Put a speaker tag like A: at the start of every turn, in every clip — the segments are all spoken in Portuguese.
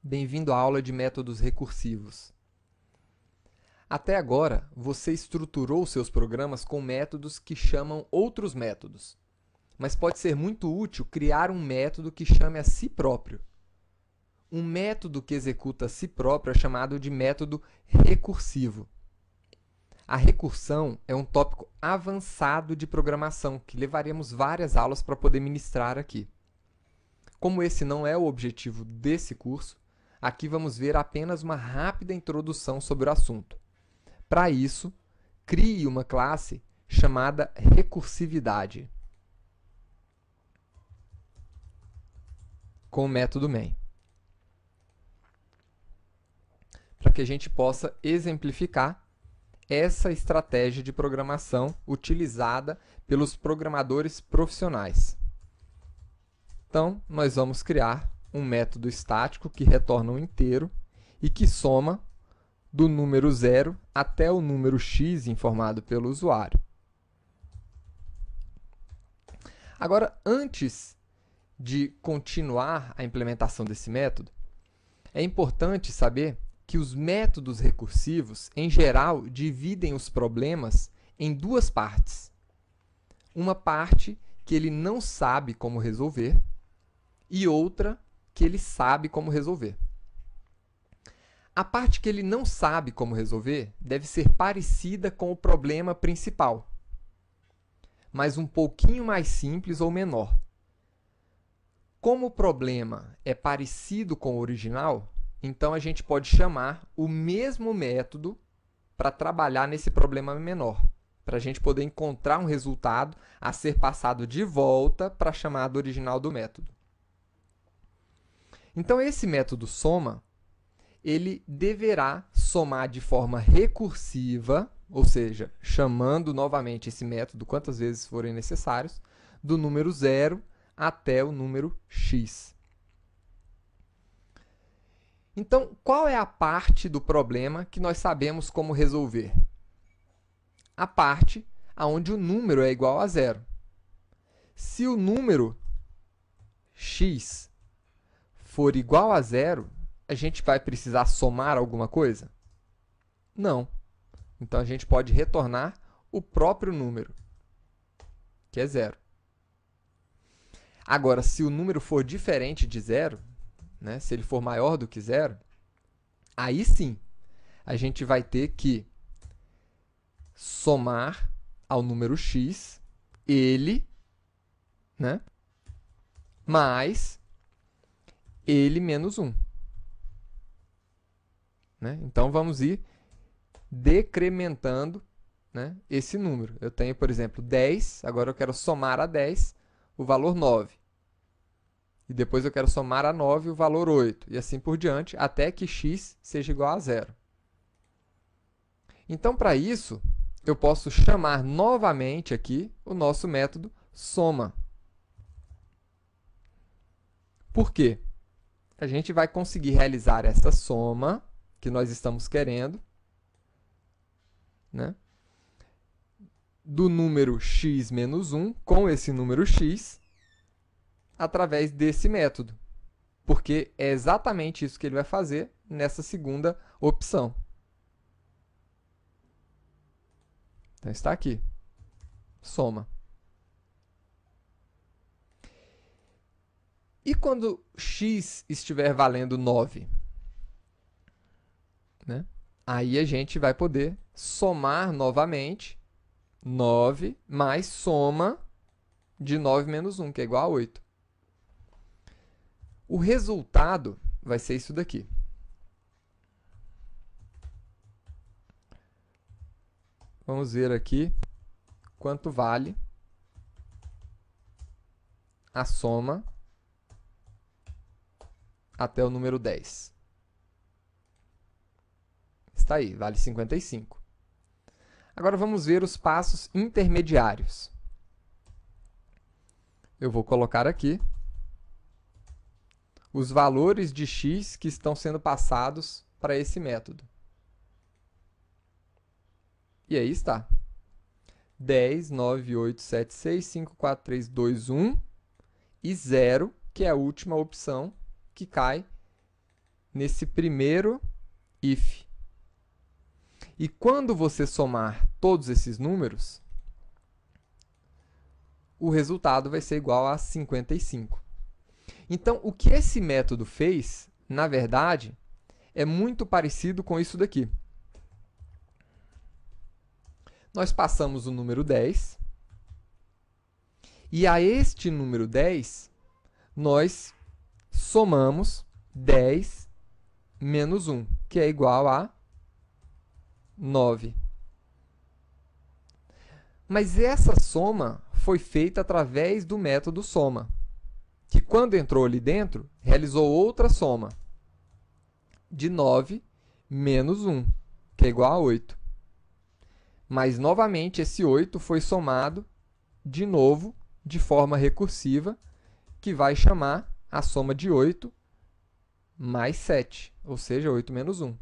A: Bem-vindo à aula de métodos recursivos. Até agora, você estruturou seus programas com métodos que chamam outros métodos, mas pode ser muito útil criar um método que chame a si próprio. Um método que executa a si próprio é chamado de método recursivo. A recursão é um tópico avançado de programação que levaremos várias aulas para poder ministrar aqui. Como esse não é o objetivo desse curso, aqui vamos ver apenas uma rápida introdução sobre o assunto. Para isso, crie uma classe chamada recursividade com o método main, para que a gente possa exemplificar essa estratégia de programação utilizada pelos programadores profissionais. Então, nós vamos criar um método estático que retorna um inteiro e que soma do número 0 até o número x informado pelo usuário. Agora, antes de continuar a implementação desse método, é importante saber que os métodos recursivos, em geral, dividem os problemas em duas partes. Uma parte que ele não sabe como resolver e outra que ele sabe como resolver. A parte que ele não sabe como resolver deve ser parecida com o problema principal, mas um pouquinho mais simples ou menor. Como o problema é parecido com o original, então a gente pode chamar o mesmo método para trabalhar nesse problema menor, para a gente poder encontrar um resultado a ser passado de volta para a chamada original do método. Então, esse método soma, ele deverá somar de forma recursiva, ou seja, chamando novamente esse método quantas vezes forem necessários, do número 0 até o número x. Então, qual é a parte do problema que nós sabemos como resolver? A parte onde o número é igual a 0. Se o número x for igual a 0, a gente vai precisar somar alguma coisa? Não. Então, a gente pode retornar o próprio número, que é 0. Agora, se o número for diferente de 0, né, se ele for maior do que 0, aí sim, a gente vai ter que somar ao número x ele, né, mais ele menos 1. Né? Então, vamos ir decrementando, né, esse número. Eu tenho, por exemplo, 10, agora eu quero somar a 10 o valor 9. E depois eu quero somar a 9 o valor 8, e assim por diante, até que x seja igual a 0. Então, para isso, eu posso chamar novamente aqui o nosso método soma. Por quê? A gente vai conseguir realizar essa soma que nós estamos querendo, né, do número x menos 1 com esse número x através desse método, porque é exatamente isso que ele vai fazer nessa segunda opção. Então, está aqui, soma. E quando x estiver valendo 9? Né? Aí a gente vai poder somar novamente 9 mais soma de 9 menos 1, que é igual a 8. O resultado vai ser isso daqui. Vamos ver aqui quanto vale a soma até o número 10. Está aí, vale 55. Agora vamos ver os passos intermediários. Eu vou colocar aqui os valores de x que estão sendo passados para esse método. E aí está. 10, 9, 8, 7, 6, 5, 4, 3, 2, 1 e 0, que é a última opção que cai nesse primeiro if. E quando você somar todos esses números, o resultado vai ser igual a 55. Então, o que esse método fez, na verdade, é muito parecido com isso daqui. Nós passamos o número 10, e a este número 10, nós somamos 10 menos 1, que é igual a 9. Mas essa soma foi feita através do método soma, que quando entrou ali dentro, realizou outra soma de 9 menos 1, que é igual a 8. Mas, novamente, esse 8 foi somado de novo de forma recursiva, que vai chamar a soma de 8 mais 7, ou seja, 8 menos 1.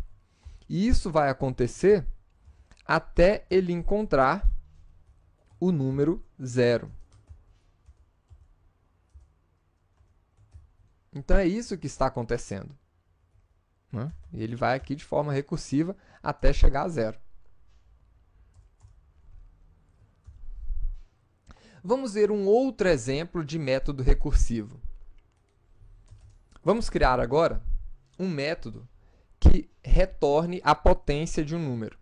A: E isso vai acontecer até ele encontrar o número 0. Então, é isso que está acontecendo, né? Ele vai aqui de forma recursiva até chegar a 0. Vamos ver um outro exemplo de método recursivo. Vamos criar agora um método que retorne a potência de um número.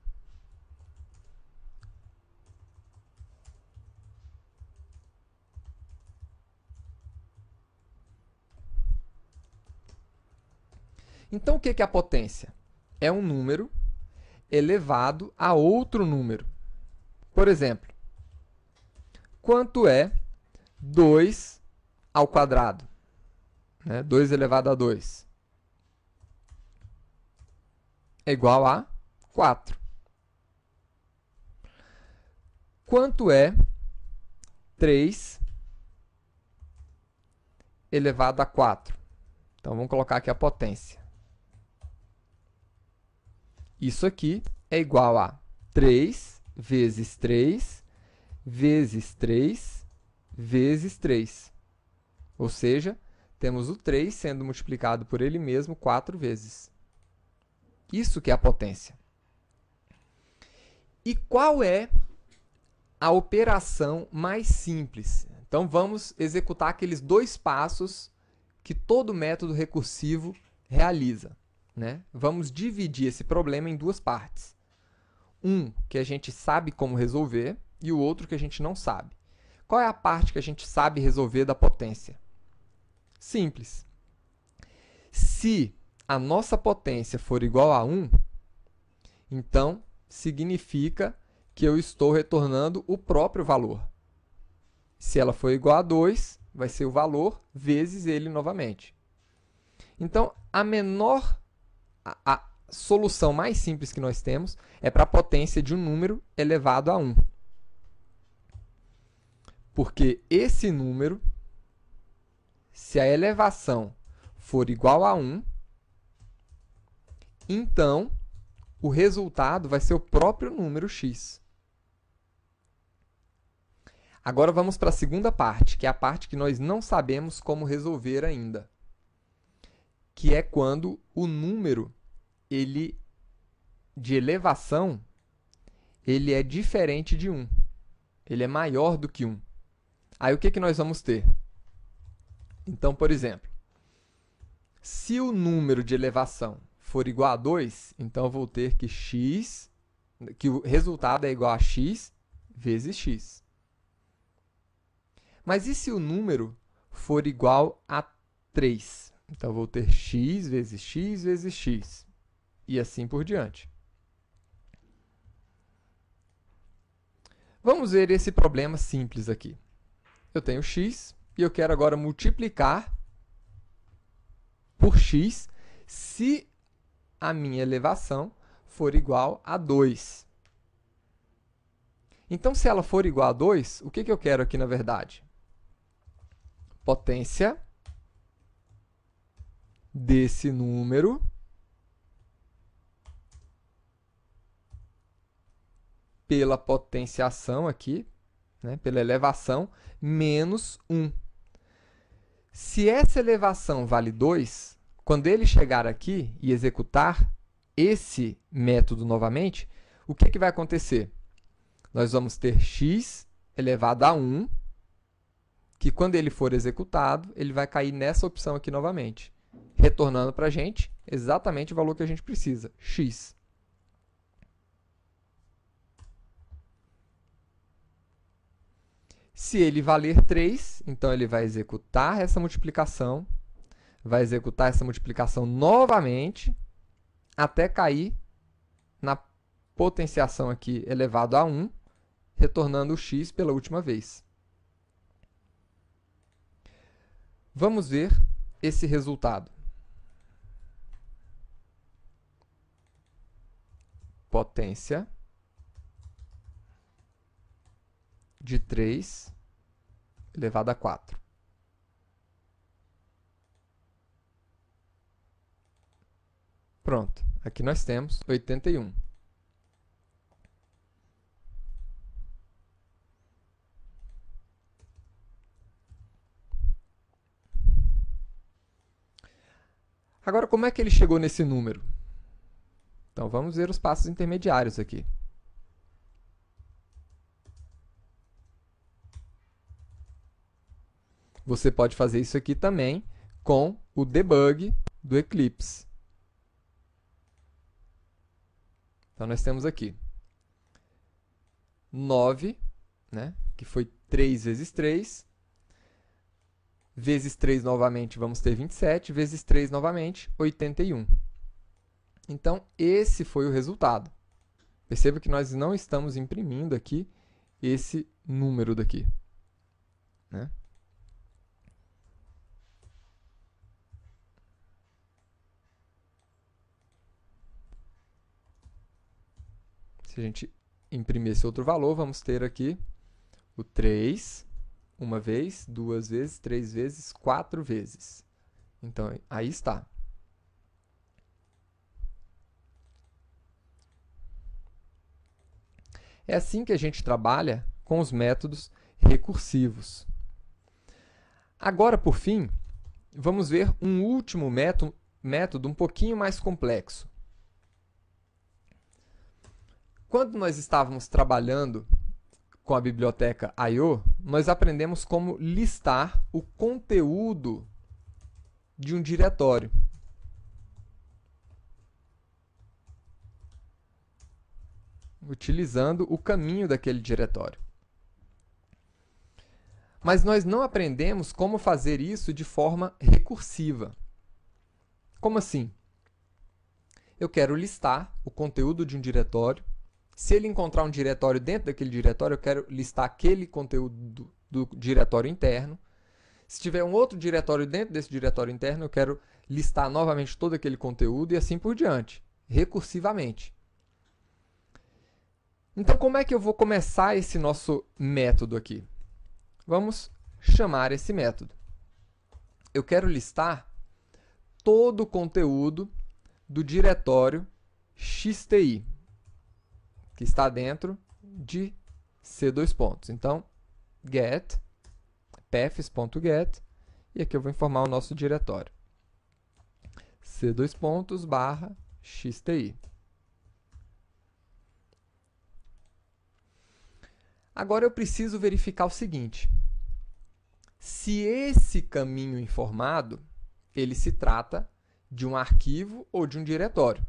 A: Então, o que é a potência? É um número elevado a outro número. Por exemplo, quanto é 2 ao quadrado? 2 elevado a 2 é igual a 4. Quanto é 3 elevado a 4? Então, vamos colocar aqui a potência. Isso aqui é igual a 3 vezes 3 vezes 3 vezes 3. Ou seja, temos o 3 sendo multiplicado por ele mesmo 4 vezes. Isso que é a potência. E qual é a operação mais simples? Então, vamos executar aqueles dois passos que todo método recursivo realiza, né? Vamos dividir esse problema em duas partes. Um que a gente sabe como resolver e o outro que a gente não sabe. Qual é a parte que a gente sabe resolver da potência? Simples. Se a nossa potência for igual a 1, então significa que eu estou retornando o próprio valor. Se ela for igual a 2, vai ser o valor vezes ele novamente. Então, a solução mais simples que nós temos é para a potência de um número elevado a 1. Porque esse número, se a elevação for igual a 1, então o resultado vai ser o próprio número x. Agora vamos para a segunda parte, que é a parte que nós não sabemos como resolver ainda, que é quando o número de elevação ele é diferente de 1. Ele é maior do que 1. Aí o que nós vamos ter? Então, por exemplo, se o número de elevação for igual a 2, então eu vou ter que o resultado é igual a x vezes x. Mas e se o número for igual a 3? Então, eu vou ter x vezes x vezes x. E assim por diante. Vamos ver esse problema simples aqui. Eu tenho x e eu quero agora multiplicar por x se a minha elevação for igual a 2. Então, se ela for igual a 2, o que eu quero aqui, na verdade? Potência desse número pela potenciação aqui, né, pela elevação, menos 1. Se essa elevação vale 2, Quando ele chegar aqui e executar esse método novamente, o que vai acontecer? Nós vamos ter x elevado a 1, que quando ele for executado, ele vai cair nessa opção aqui novamente, retornando para a gente exatamente o valor que a gente precisa, x. Se ele valer 3, então ele vai executar essa multiplicação novamente, até cair na potenciação aqui elevado a 1, retornando o x pela última vez. Vamos ver esse resultado. Potência de 3 elevado a 4. Pronto, aqui nós temos 81. Agora, como é que ele chegou nesse número? Então, vamos ver os passos intermediários aqui. Você pode fazer isso aqui também com o debug do Eclipse. Então, nós temos aqui 9, né, que foi 3 vezes 3, vezes 3 novamente, vamos ter 27, vezes 3 novamente, 81. Então, esse foi o resultado. Perceba que nós não estamos imprimindo aqui esse número daqui, né? Se a gente imprimir esse outro valor, vamos ter aqui o 3, uma vez, 2 vezes, 3 vezes, 4 vezes. Então, aí está. É assim que a gente trabalha com os métodos recursivos. Agora, por fim, vamos ver um último método um pouquinho mais complexo. Quando nós estávamos trabalhando com a biblioteca I/O, nós aprendemos como listar o conteúdo de um diretório. Utilizando o caminho daquele diretório. Mas nós não aprendemos como fazer isso de forma recursiva. Como assim? Eu quero listar o conteúdo de um diretório. Se ele encontrar um diretório dentro daquele diretório, eu quero listar aquele conteúdo do diretório interno. Se tiver um outro diretório dentro desse diretório interno, eu quero listar novamente todo aquele conteúdo e assim por diante, recursivamente. Então, como é que eu vou começar esse nosso método aqui? Vamos chamar esse método. Eu quero listar todo o conteúdo do diretório XTI, que está dentro de C2 pontos. Então, get, paths.get, e aqui eu vou informar o nosso diretório. C2 pontos barra XTI. Agora eu preciso verificar o seguinte: se esse caminho informado, ele se trata de um arquivo ou de um diretório.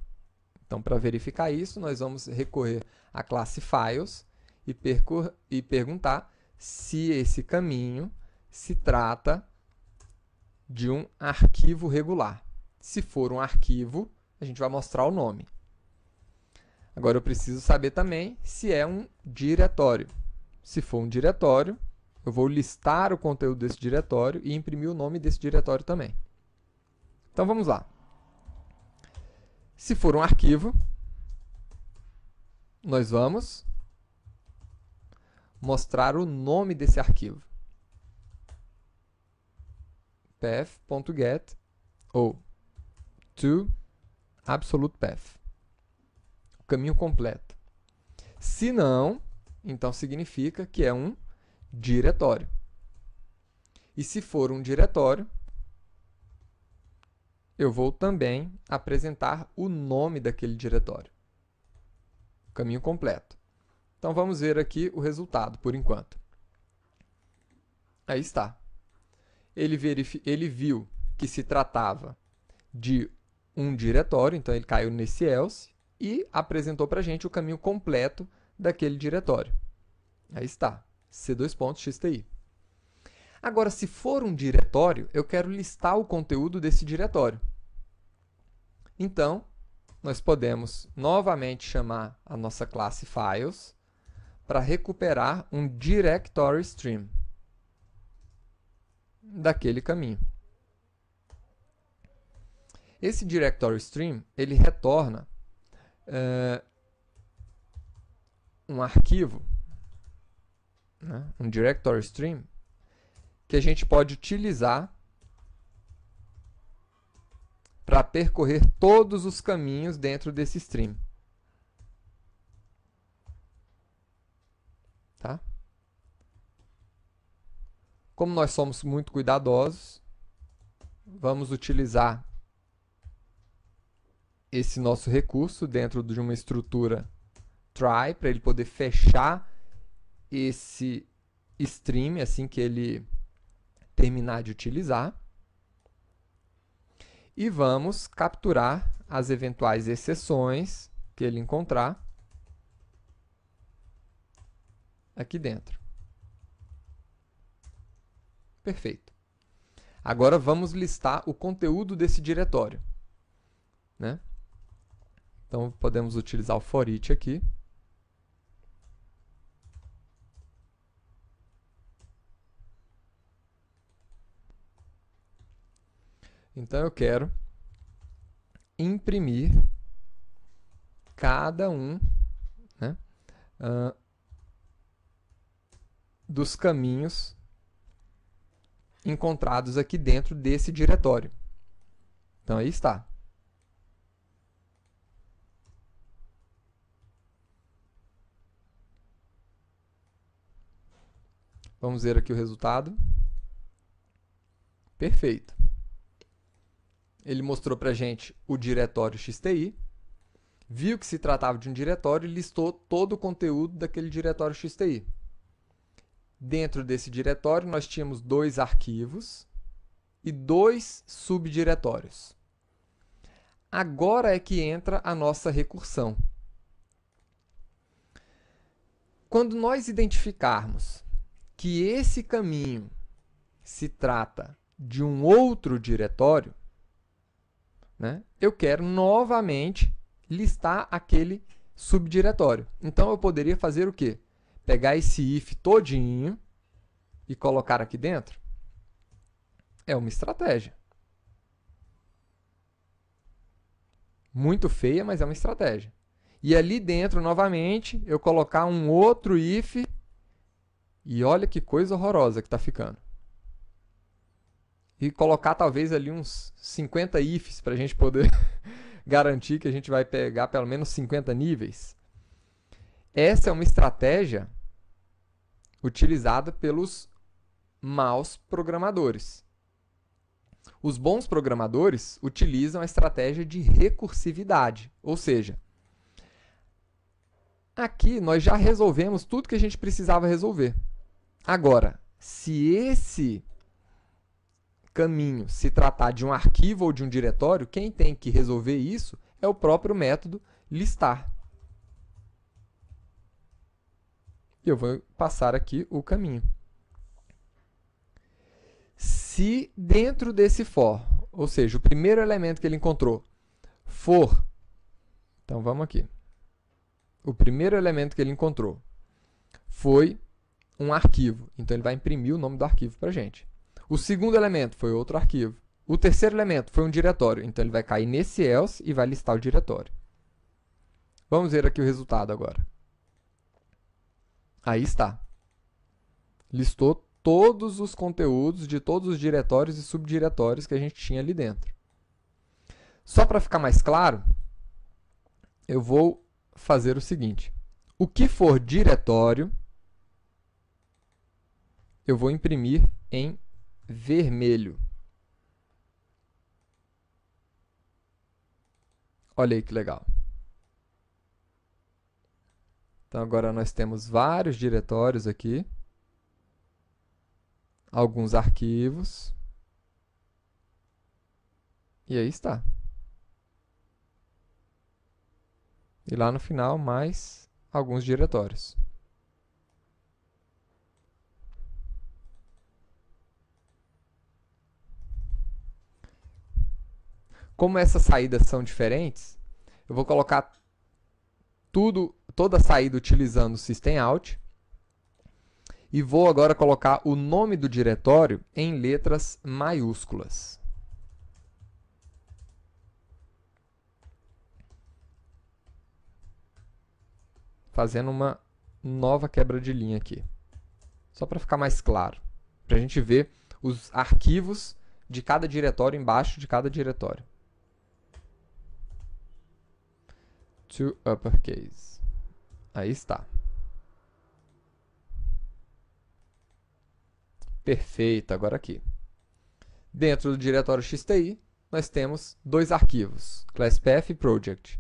A: Então, para verificar isso, nós vamos recorrer à classe Files e perguntar se esse caminho se trata de um arquivo regular. Se for um arquivo, a gente vai mostrar o nome. Agora, eu preciso saber também se é um diretório. Se for um diretório, eu vou listar o conteúdo desse diretório e imprimir o nome desse diretório também. Então, vamos lá. Se for um arquivo, nós vamos mostrar o nome desse arquivo. path.get ou to absolute path. O caminho completo. Se não, então significa que é um diretório. E se for um diretório, eu vou também apresentar o nome daquele diretório. Caminho completo. Então, vamos ver aqui o resultado, por enquanto. Aí está. Ele viu que se tratava de um diretório, então ele caiu nesse else e apresentou para a gente o caminho completo daquele diretório. Aí está, C2.xti. Agora, se for um diretório, eu quero listar o conteúdo desse diretório. Então, nós podemos novamente chamar a nossa classe Files para recuperar um directory stream daquele caminho. Esse directory stream, ele retorna um arquivo, né, um directory stream, que a gente pode utilizar para percorrer todos os caminhos dentro desse stream. Tá? Como nós somos muito cuidadosos, vamos utilizar esse nosso recurso dentro de uma estrutura try, para ele poder fechar esse stream assim que ele terminar de utilizar. E vamos capturar as eventuais exceções que ele encontrar aqui dentro. Perfeito. Agora vamos listar o conteúdo desse diretório, né? Então, podemos utilizar o for each aqui. Então, eu quero imprimir cada um, né, dos caminhos encontrados aqui dentro desse diretório. Então, aí está. Vamos ver aqui o resultado. Perfeito. Ele mostrou para a gente o diretório XTI, viu que se tratava de um diretório e listou todo o conteúdo daquele diretório XTI. Dentro desse diretório, nós tínhamos 2 arquivos e 2 subdiretórios. Agora é que entra a nossa recursão. Quando nós identificarmos que esse caminho se trata de um outro diretório, né, eu quero novamente listar aquele subdiretório. Então, eu poderia fazer o quê? Pegar esse if todinho e colocar aqui dentro? É uma estratégia. Muito feia, mas é uma estratégia. E ali dentro, novamente, eu colocar um outro if e olha que coisa horrorosa que está ficando. E colocar talvez ali uns 50 ifs para a gente poder garantir que a gente vai pegar pelo menos 50 níveis. Essa é uma estratégia utilizada pelos maus programadores. Os bons programadores utilizam a estratégia de recursividade, ou seja, aqui nós já resolvemos tudo que a gente precisava resolver. Agora, se esse caminho se tratar de um arquivo ou de um diretório, quem tem que resolver isso é o próprio método listar. E eu vou passar aqui o caminho. Se dentro desse for, ou seja, o primeiro elemento que ele encontrou for, então vamos aqui, o primeiro elemento que ele encontrou foi um arquivo, então ele vai imprimir o nome do arquivo para a gente. O segundo elemento foi outro arquivo. O terceiro elemento foi um diretório, então ele vai cair nesse else e vai listar o diretório. Vamos ver aqui o resultado agora. Aí está. Listou todos os conteúdos de todos os diretórios e subdiretórios que a gente tinha ali dentro. Só para ficar mais claro, eu vou fazer o seguinte. O que for diretório, eu vou imprimir em vermelho. Olha aí que legal. Então agora nós temos vários diretórios aqui, alguns arquivos, e aí está. E lá no final, mais alguns diretórios. Como essas saídas são diferentes, eu vou colocar toda a saída utilizando o systemout e vou agora colocar o nome do diretório em letras maiúsculas. Fazendo uma nova quebra de linha aqui. Só para ficar mais claro. Para a gente ver os arquivos de cada diretório embaixo de cada diretório. To uppercase. Aí está. Perfeito, agora aqui. Dentro do diretório XTI, nós temos dois arquivos, ClassPath e Project.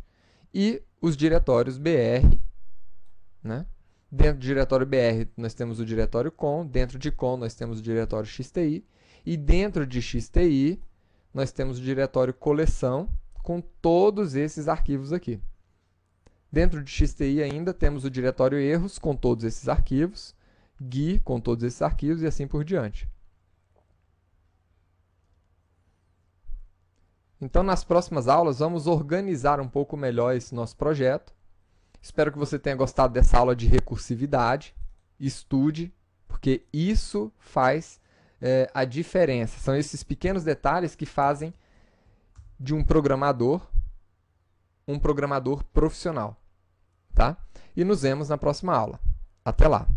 A: E os diretórios BR, né? Dentro do diretório BR, nós temos o diretório com, dentro de com, nós temos o diretório XTI, e dentro de XTI, nós temos o diretório coleção com todos esses arquivos aqui. Dentro de XTI ainda temos o diretório erros com todos esses arquivos, GUI com todos esses arquivos e assim por diante. Então, nas próximas aulas, vamos organizar um pouco melhor esse nosso projeto. Espero que você tenha gostado dessa aula de recursividade. Estude, porque isso faz a diferença. São esses pequenos detalhes que fazem de um programador profissional. Tá? E nos vemos na próxima aula. Até lá!